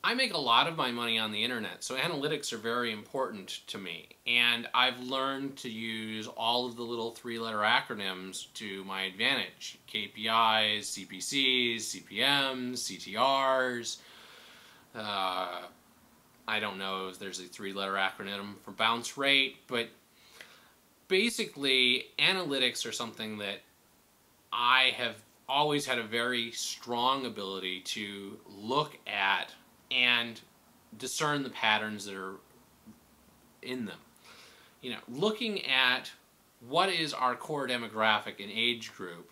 I make a lot of my money on the internet, so analytics are very important to me. And I've learned to use all of the little three-letter acronyms to my advantage. KPIs, CPCs, CPMs, CTRs. I don't know if there's a three-letter acronym for bounce rate, but basically analytics are something that I have always had a very strong ability to look at and discern the patterns that are in them. Looking at what is our core demographic and age group,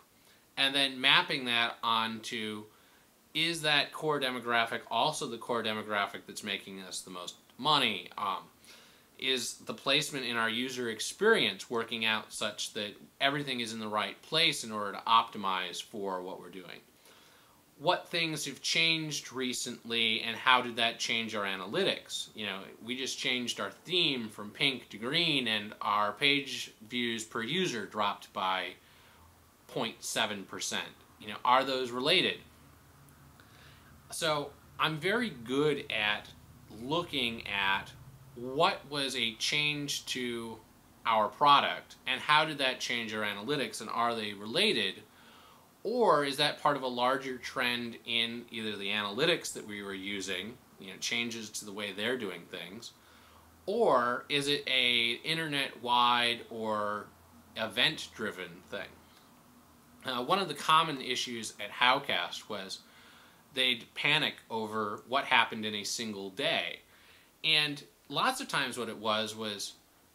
and then mapping that onto, is that core demographic also the core demographic that's making us the most money? Is the placement in our user experience working out such that everything is in the right place in order to optimize for what we're doing? What things have changed recently, and how did that change our analytics? We just changed our theme from pink to green, and our page views per user dropped by 0.7%. Are those related? So I'm very good at looking at what was a change to our product, and how did that change our analytics, and are they related? Or is that part of a larger trend in either the analytics that we were using, changes to the way they're doing things, or is it a internet-wide or event-driven thing? One of the common issues at Howcast was they'd panic over what happened in a single day. And lots of times what it was,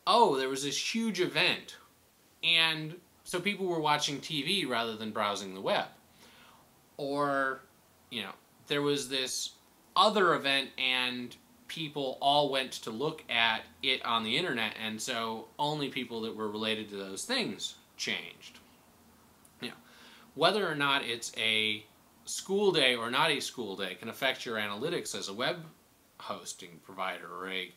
oh, there was this huge event, and so people were watching TV rather than browsing the web. Or, there was this other event and people all went to look at it on the internet, and so only people that were related to those things changed. Whether or not it's a school day or not a school day can affect your analytics as a web hosting provider, or a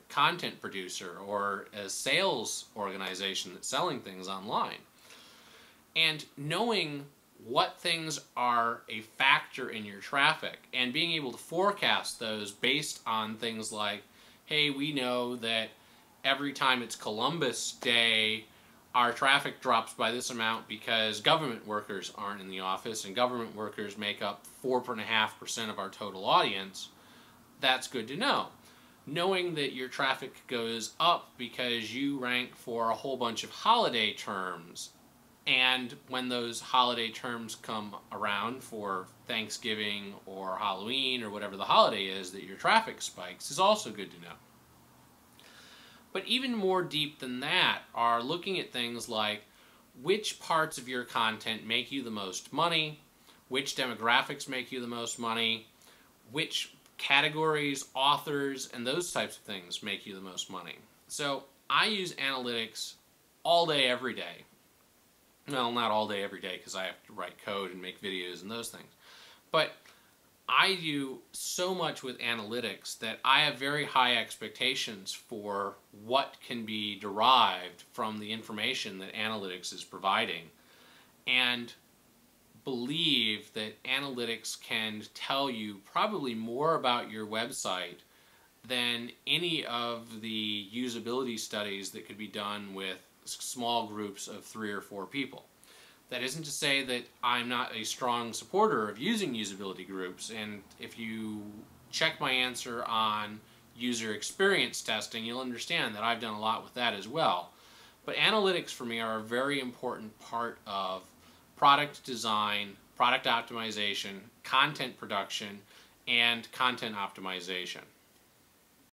content producer, or a sales organization that's selling things online. And knowing what things are a factor in your traffic and being able to forecast those based on things like, hey, we know that every time it's Columbus Day, our traffic drops by this amount because government workers aren't in the office, and government workers make up 4.5% of our total audience. That's good to know. Knowing that your traffic goes up because you rank for a whole bunch of holiday terms, and when those holiday terms come around for Thanksgiving or Halloween or whatever the holiday is, that your traffic spikes, is also good to know. But even more deep than that are looking at things like which parts of your content make you the most money, which demographics make you the most money, which categories, authors, and those types of things make you the most money. So I use analytics all day, every day. Well, not all day, every day, because I have to write code and make videos and those things. But I do so much with analytics that I have very high expectations for what can be derived from the information that analytics is providing, and believe that analytics can tell you probably more about your website than any of the usability studies that could be done with small groups of 3 or 4 people. That isn't to say that I'm not a strong supporter of using usability groups, and if you check my answer on user experience testing, you'll understand that I've done a lot with that as well. But analytics for me are a very important part of product design, product optimization, content production, and content optimization.